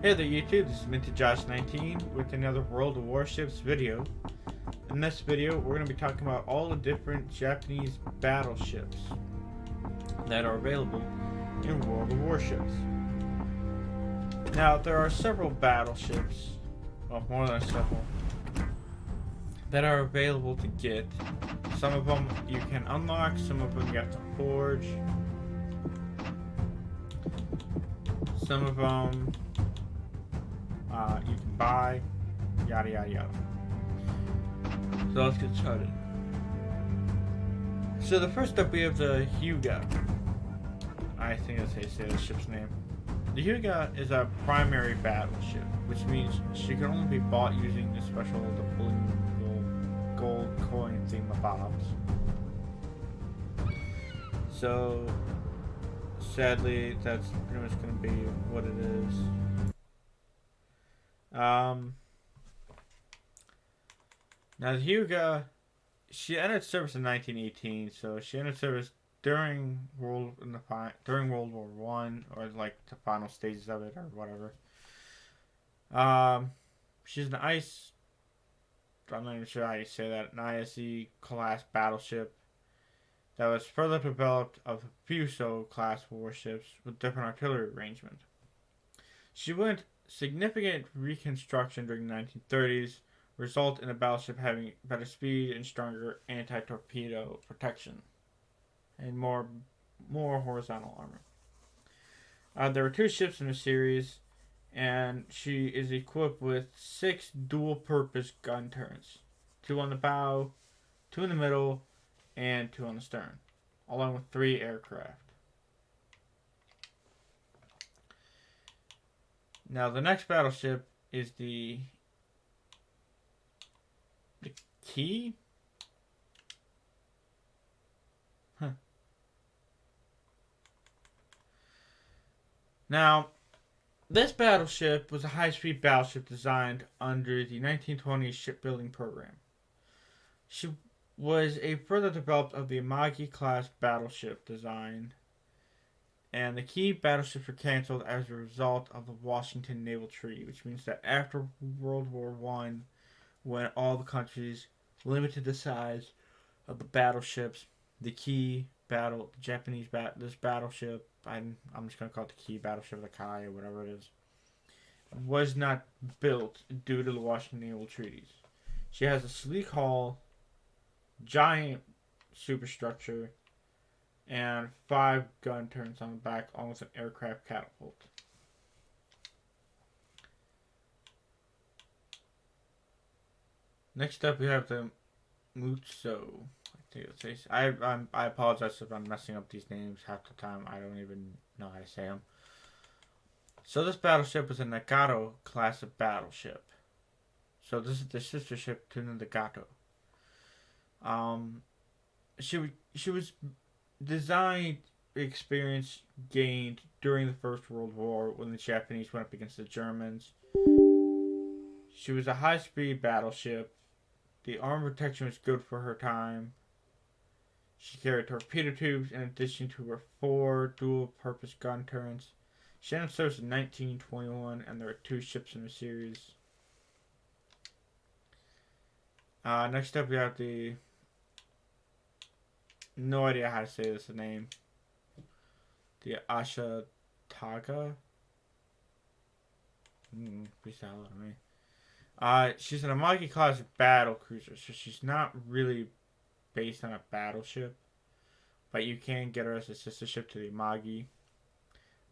Hey there YouTube, this is MintyJosh19 with another World of Warships video. In this video, we're going to be talking about all the different Japanese battleships that are available in World of Warships. Now, there are several battleships, well, more than several, that are available to get. Some of them you can unlock, some of them you have to forge. Some of them you can buy, yada yada yada. So let's get started. So the first up we have the Hyuga. I think that's how you say the ship's name. The Hyuga is a primary battleship, which means she can only be bought using the special gold coin thingamabobs. So sadly, that's pretty much going to be what it is. Now the Hyuga, she entered service in 1918, so she entered service during World War One, or like the final stages of it, or whatever. She's an ice. I'm not even sure how you say that. An ISE class battleship that was further developed of Fuso class warships with different artillery arrangement. She went significant reconstruction during the 1930s, result in a battleship having better speed and stronger anti-torpedo protection, and more horizontal armor. There were two ships in the series, and she is equipped with 6 dual-purpose gun turrets, 2 on the bow, 2 in the middle, and 2 on the stern, along with 3 aircraft. Now the next battleship is the Key? Huh. Now, this battleship was a high-speed battleship designed under the 1920s shipbuilding program. She was a further developed of the Amagi-class battleship design, and the key battleships were canceled as a result of the Washington Naval Treaty, which means that after World War One, when all the countries limited the size of the battleships, this battleship, I'm just going to call it the key battleship, the Kai, or whatever it is, was not built due to the Washington Naval Treaties. She has a sleek hull, giant superstructure, and 5 gun turrets on the back, along with an aircraft catapult. Next up, we have the Mutsu. I apologize if I'm messing up these names half the time. I don't even know how to say them. So this battleship is a Nagato class of battleship. So this is the sister ship to the Nagato. She was designed experience gained during the First World War when the Japanese went up against the Germans. She was a high-speed battleship. The armor protection was good for her time. She carried torpedo tubes in addition to her 4 dual-purpose gun turrets. She entered service in 1921, and there are 2 ships in the series. Next up, we have the... No idea how to say this name. The Ashitaga. Please tell me. She's an Amagi class battle cruiser, so she's not really based on a battleship, but you can get her as a sister ship to the Amagi.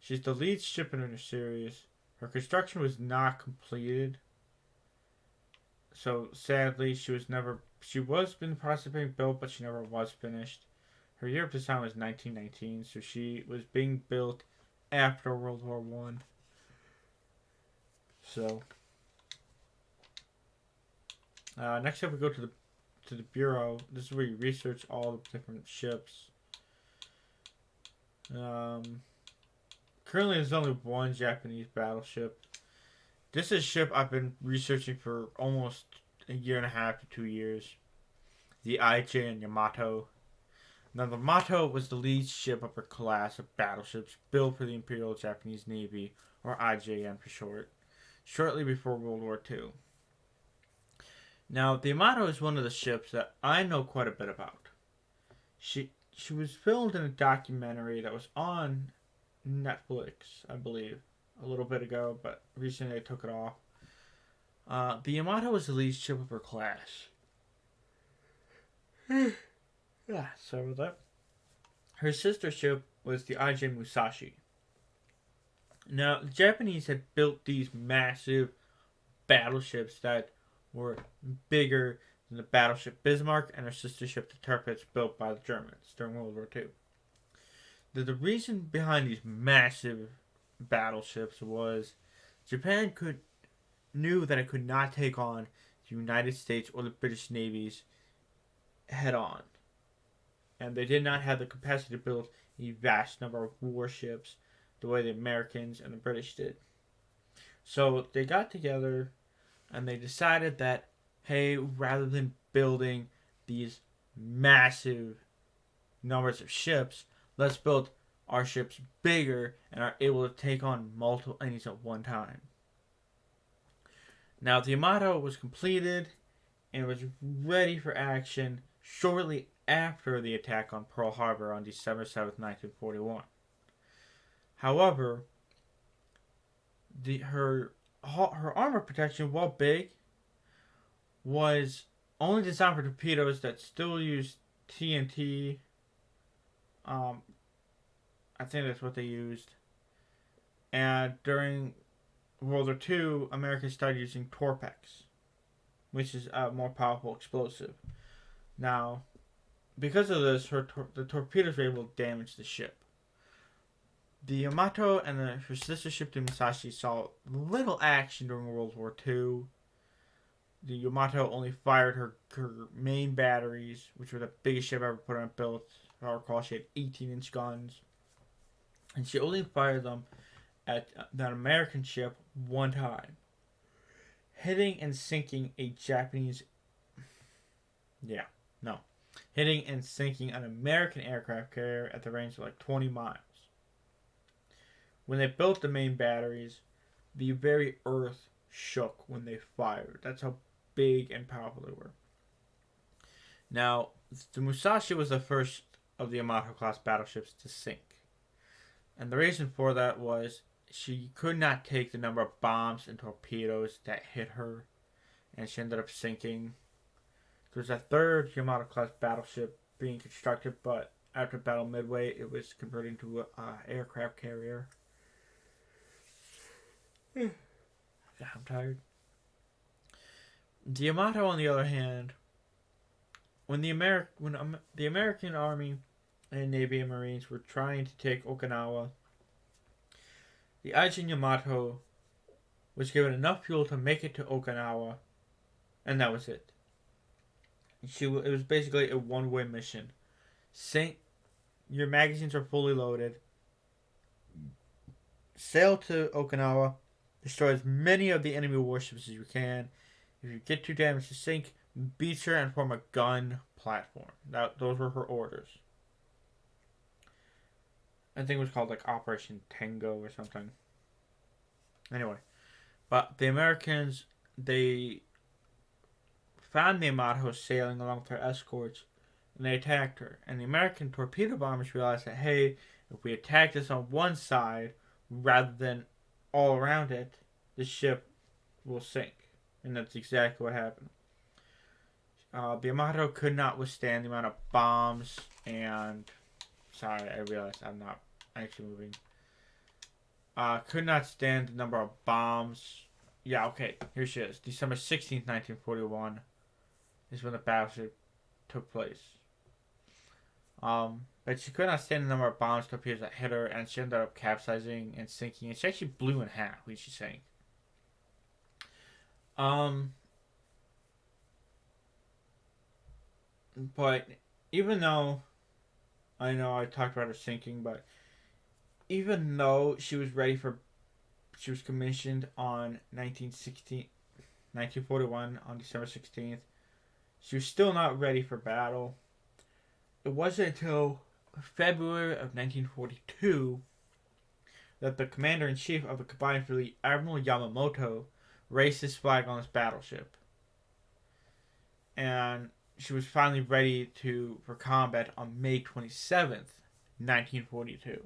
She's the lead ship in her series. Her construction was not completed, so sadly she was in the process of being built, but she never was finished. Her year of design was 1919, so she was being built after World War One. So next up, we go to the bureau. This is where you research all the different ships. Currently, there's only one Japanese battleship. This is a ship I've been researching for almost a year and a half to 2 years. The IJ and Yamato. Now, the Yamato was the lead ship of her class of battleships built for the Imperial Japanese Navy, or IJN for short. shortly before World War II. Now, the Yamato is one of the ships that I know quite a bit about. She was filmed in a documentary that was on Netflix, I believe, a little bit ago, but recently they took it off. The Yamato was the lead ship of her class. Yeah, sorry about that. Her sister ship was the IJ Musashi. Now, the Japanese had built these massive battleships that were bigger than the battleship Bismarck and her sister ship the Tirpitz built by the Germans during World War II. The reason behind these massive battleships was Japan knew that it could not take on the United States or the British navies head on. And they did not have the capacity to build a vast number of warships the way the Americans and the British did. So they got together and they decided that, hey, rather than building these massive numbers of ships, let's build our ships bigger and are able to take on multiple enemies at one time. Now, the Yamato was completed and was ready for action shortly after the attack on Pearl Harbor on December 7th, 1941. However, her armor protection, while big, was only designed for torpedoes that still used TNT. I think that's what they used. And during World War II, Americans started using Torpex, which is a more powerful explosive. Now, because of this, the torpedoes were able to damage the ship. The Yamato and her sister ship, the Musashi, saw little action during World War II. The Yamato only fired her main batteries, which were the biggest ship ever put on built. If I recall, she had 18-inch guns. And she only fired them at that American ship one time, hitting and sinking a Japanese. Hitting and sinking an American aircraft carrier at the range of like 20 miles. When they built the main batteries, the very earth shook when they fired. That's how big and powerful they were. Now, the Musashi was the first of the Yamato class battleships to sink. And the reason for that was she could not take the number of bombs and torpedoes that hit her, and she ended up sinking. There was a third Yamato class battleship being constructed, but after Battle Midway, it was converted into an aircraft carrier. I'm tired. The Yamato, on the other hand, when the American Army and Navy and Marines were trying to take Okinawa, the Aijin Yamato was given enough fuel to make it to Okinawa, and that was it. It was basically a one-way mission. Your magazines are fully loaded. Sail to Okinawa. Destroy as many of the enemy warships as you can. If you get too damaged to sink, beach her and form a gun platform. Those were her orders. I think it was called like Operation Tango or something. Anyway, but the Americans, they found the Yamato sailing along with her escorts, and they attacked her. And the American torpedo bombers realized that, hey, if we attack this on one side rather than all around it, the ship will sink. And that's exactly what happened. The Yamato could not withstand the amount of bombs and... Sorry, I realized I'm not actually moving. Could not stand the number of bombs. Yeah, okay, here she is. December 16th, 1941 is when the battleship took place. But she could not stand the number of bombs, torpedoes that hit her, and she ended up capsizing and sinking. And she actually blew in half when she sank. But even though I know I talked about her sinking, but even though she was commissioned on 1941 on December 16th, she was still not ready for battle. It wasn't until February of 1942 that the commander-in-chief of the combined fleet, Admiral Yamamoto, raised his flag on his battleship. And she was finally ready for combat on May 27th, 1942.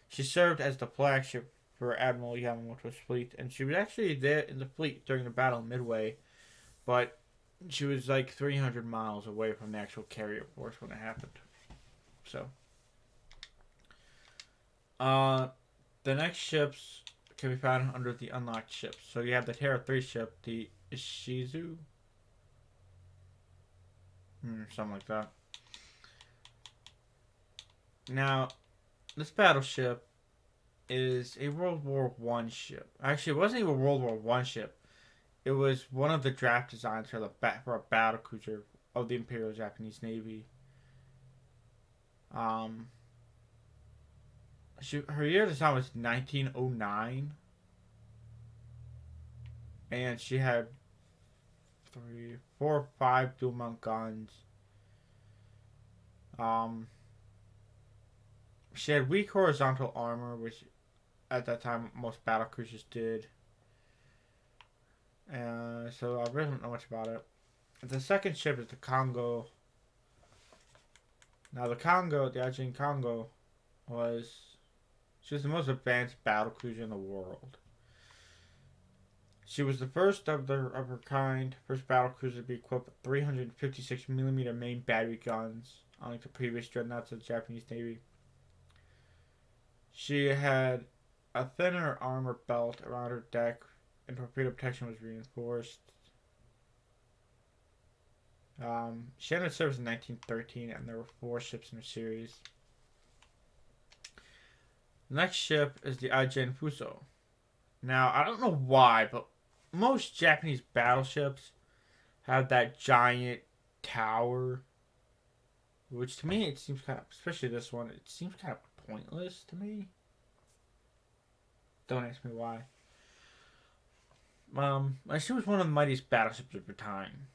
She served as the flagship for Admiral Yamamoto's fleet, and she was actually there in the fleet during the Battle of Midway, but she was like 300 miles away from the actual carrier force when it happened. So, the next ships can be found under the unlocked ships. So you have the Terra 3 ship, the Ishizu, something like that. Now, this battleship is a World War I ship. Actually, it wasn't even a World War I ship. It was one of the draft designs for a battle cruiser of the Imperial Japanese Navy. Her year of design was 1909, and she had 3, 4, 5 dual mount guns. She had weak horizontal armor, which at that time most battle cruisers did. So I really don't know much about it. The second ship is the Congo. Now the Ajin Congo, she was the most advanced battle cruiser in the world. She was the first of her kind, first battle cruiser to be equipped with 356mm main battery guns, unlike the previous dreadnoughts of the Japanese Navy. She had a thinner armor belt around her deck, and torpedo protection was reinforced. She entered service in 1913, and there were 4 ships in her series. The next ship is the Aijen Fuso. Now, I don't know why, but most Japanese battleships have that giant tower, which to me it seems kind of, especially this one, it seems kind of pointless to me. Don't ask me why. She was one of the mightiest battleships of her time.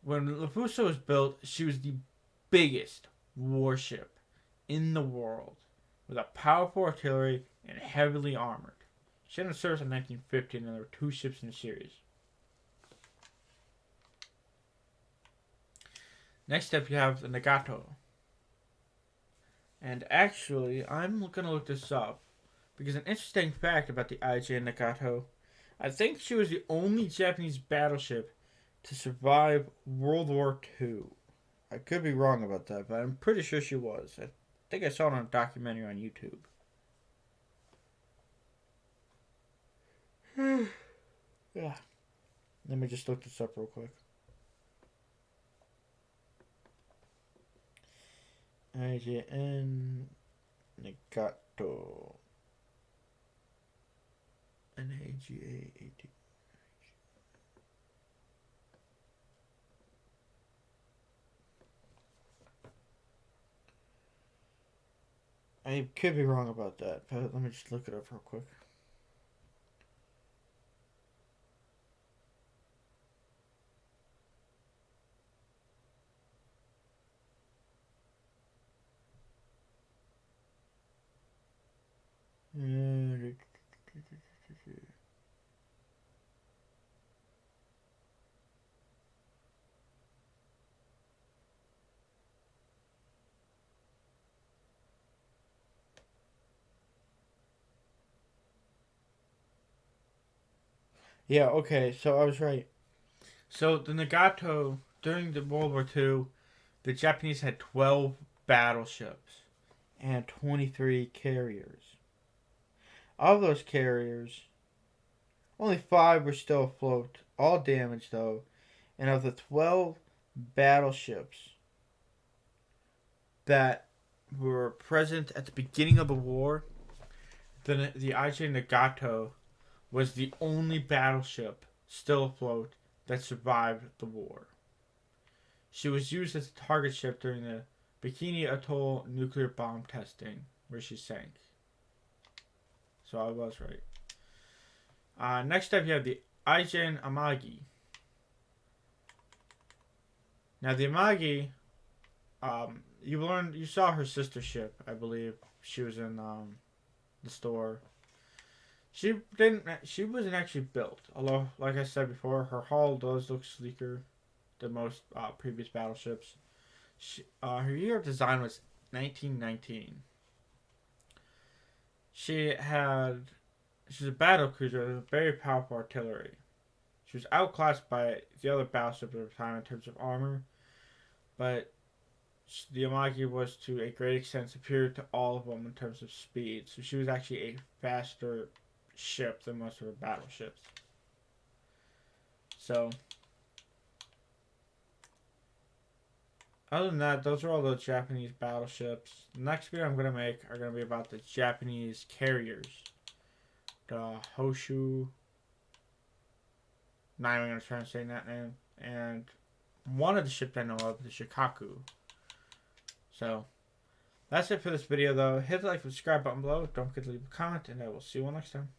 When the Fuso was built, she was the biggest warship in the world, with a powerful artillery and heavily armored. She entered service in 1950, and there were 2 ships in the series. Next up, you have the Nagato. And actually, I'm going to look this up, because an interesting fact about the IJ Nagato, I think she was the only Japanese battleship to survive World War II. I could be wrong about that, but I'm pretty sure she was. I think I saw it on a documentary on YouTube. Yeah. Let me just look this up real quick. IJN Nagato. NAGA-AT. I could be wrong about that, but let me just look it up real quick. Yeah, okay, so I was right. So the Nagato, during the World War II, the Japanese had 12 battleships and 23 carriers. Of those carriers, only 5 were still afloat, all damaged though, and of the 12 battleships that were present at the beginning of the war, the IJ Nagato was the only battleship still afloat that survived the war. She was used as a target ship during the Bikini Atoll nuclear bomb testing, where she sank. So I was right. Next up, you have the Aijen Amagi. Now, the Amagi, you saw her sister ship, I believe. She was in the store. She didn't. She wasn't actually built. Although, like I said before, her hull does look sleeker than most previous battleships. Her year of design was 1919. She had. She's a battle cruiser with very powerful artillery. She was outclassed by the other battleships at the time in terms of armor, but the Amagi was to a great extent superior to all of them in terms of speed. So she was actually a faster ship than most of her battleships. So, other than that, those are all the Japanese battleships. The next video I'm going to make are going to be about the Japanese carriers. The Hoshu. Not even going to try and say that name. And one of the ships I know of, the Shikaku. So, that's it for this video though. Hit the like and subscribe button below. Don't forget to leave a comment, and I will see you all next time.